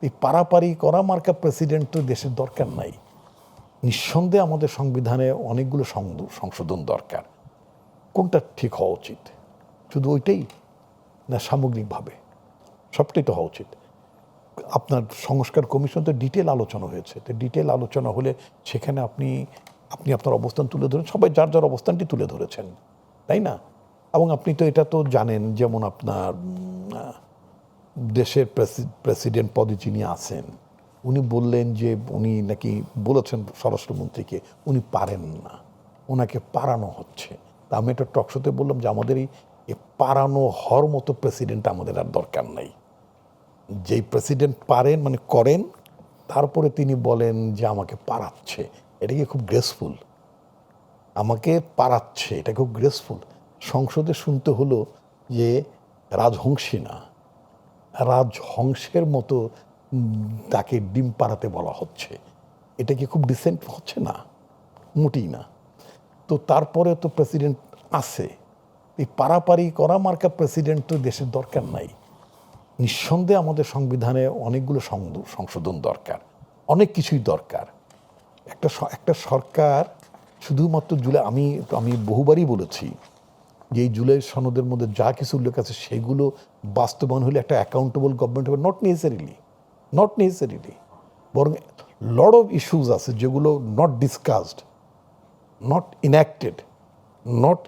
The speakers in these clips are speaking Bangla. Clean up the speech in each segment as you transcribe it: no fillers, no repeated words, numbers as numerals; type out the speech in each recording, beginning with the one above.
এই পারাপারি করা মার্কা প্রেসিডেন্ট তো দেশের দরকার নাই। নিঃসন্দেহে আমাদের সংবিধানে অনেকগুলো সংশোধন দরকার। কোনটা ঠিক হওয়া উচিত? শুধু ওইটাই না সামগ্রিকভাবে সবটাই তো হওয়া উচিত? আপনার সংস্কার কমিশন তো ডিটেল আলোচনা হয়েছে, তো ডিটেল আলোচনা হলে সেখানে আপনি আপনার অবস্থান তুলে ধরেন, সবাই যার যার অবস্থানটি তুলে ধরেছেন, তাই না? এবং আপনি তো এটা তো জানেন, যেমন আপনার দেশের প্রেসিডেন্ট পদে যিনি আছেন উনি বললেন যে উনি নাকি বলেছেন স্বরাষ্ট্রমন্ত্রীকে উনি পারেন না, ওনাকে পারানো হচ্ছে। তা আমি একটা টকশোতে বললাম যে আমাদের এই পারানো হওয়ার মতো প্রেসিডেন্ট আমাদের আর দরকার নাই। যেই প্রেসিডেন্ট পারেন মানে করেন, তারপরে তিনি বলেন যে আমাকে পারাচ্ছে, এটা কি খুব গ্রেসফুল? আমাকে পারাচ্ছে, এটা খুব গ্রেসফুল? সংসদে শুনতে হলো যে রাজহংসী না, রাজহংসের মতো তাকে ডিম পাড়াতে বলা হচ্ছে। এটা কি খুব ডিসেন্ট হচ্ছে? না, মোটেই না। তো তারপরে তো প্রেসিডেন্ট আছে, এই পারাপারি করা মার্কা প্রেসিডেন্ট তো দেশের দরকার নাই। নিঃসন্দেহে আমাদের সংবিধানে অনেকগুলো সংশোধন দরকার, অনেক কিছুই দরকার। একটা সরকার শুধুমাত্র জুলাই, আমি বহুবারই বলেছি যে এই জুলাই সনদের মধ্যে যা কিছু উল্লেখ আছে সেগুলো বাস্তবায়ন হলে একটা অ্যাকাউন্টেবল গভর্নমেন্ট হবে। নট নেসেসারিলি, বরং লট অফ ইস্যুজ আছে যেগুলো not discussed, not ইনঅ্যাক্টেড, not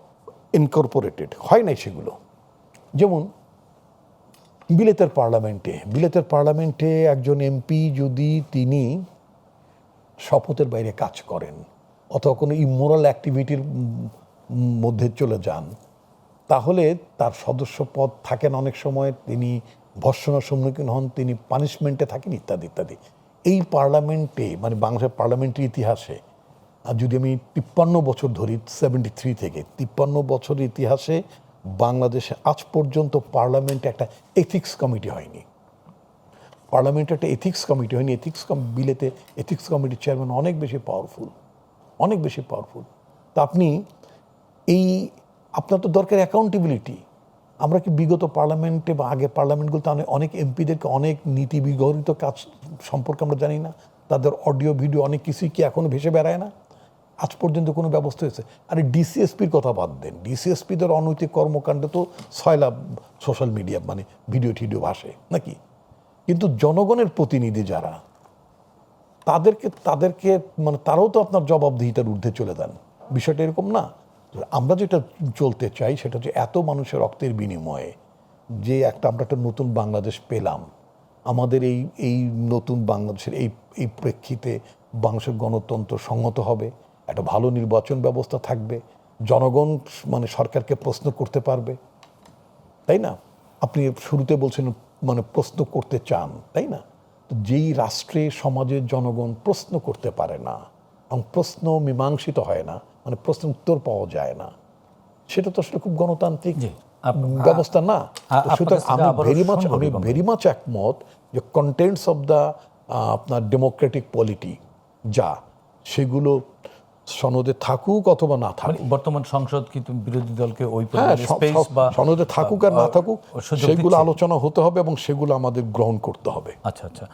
Incorporated, হয় নাই সেগুলো। যেমন বিলেতের পার্লামেন্টে একজন এমপি যদি তিনি শপথের বাইরে কাজ করেন অথবা কোনো ইমোরাল অ্যাক্টিভিটির মধ্যে চলে যান, তাহলে তার সদস্য পদ থাকেন, অনেক সময় তিনি ভর্ৎসনার সম্মুখীন হন, তিনি পানিশমেন্টে থাকেন, ইত্যাদি ইত্যাদি। এই পার্লামেন্টে মানে বাংলাদেশের পার্লামেন্টের ইতিহাসে, আর যদি আমি 53 বছর ধরি, 73 থেকে 53 বছরের ইতিহাসে বাংলাদেশে আজ পর্যন্ত পার্লামেন্টে একটা এথিক্স কমিটি হয়নি। পার্লামেন্টে একটা এথিক্স কমিটি হয়নি। বিলেতে এথিক্স কমিটির চেয়ারম্যান অনেক বেশি পাওয়ারফুল। তা আপনি আপনার তো দরকার অ্যাকাউন্টেবিলিটি। আমরা কি বিগত পার্লামেন্টে বা আগে পার্লামেন্টগুলোতে অনেক এমপিদেরকে অনেক নীতি বিগড়িত কাজ সম্পর্কে আমরা জানি না? তাদের অডিও ভিডিও অনেক কিছুই কি এখনো ভেসে বেড়ায় না? আজ পর্যন্ত কোনো ব্যবস্থা হয়েছে? আরে ডিসিএসপির কথা বাদ দেন, ডিসিএসপিদের অনৈতিক কর্মকাণ্ড তো ছয়লাভ সোশ্যাল মিডিয়া মানে ভিডিও টিডিও ভাসে নাকি? কিন্তু জনগণের প্রতিনিধি যারা, তাদেরকে মানে তারাও তো আপনার জবাবদিহিতার ঊর্ধ্বে চলে যান। বিষয়টা এরকম না? আমরা যেটা চলতে চাই সেটা হচ্ছে এত মানুষের রক্তের বিনিময়ে যে আমরা একটা নতুন বাংলাদেশ পেলাম। আমাদের এই নতুন বাংলাদেশের এই প্রেক্ষিতে বাংলাদেশের গণতন্ত্র সংহত হবে, একটা ভালো নির্বাচন ব্যবস্থা থাকবে, জনগণ মানে সরকারকে প্রশ্ন করতে পারবে, তাই না? আপনি শুরুতে বলছেন মানে প্রশ্ন করতে চান, তাই না? যেই রাষ্ট্রে সমাজের জনগণ প্রশ্ন করতে পারে না এবং প্রশ্ন মীমাংসিত হয় না, মানে প্রশ্নের উত্তর পাওয়া যায় না, সেটা তো আসলে খুব গণতান্ত্রিক ব্যবস্থা না। সুতরাং আমি ভেরি মাচ একমত যে কন্টেন্টস অফ দ্য আপনার ডেমোক্রেটিক পলিটি যা, সেগুলো সনদে থাকুক অথবা না থাকুক। বর্তমান সংসদ কিন্তু বিরোধী দলকে ওই সনদে থাকুক আর না থাকুক সেগুলো আলোচনা হতে হবে এবং সেগুলো আমাদের গ্রহণ করতে হবে। আচ্ছা।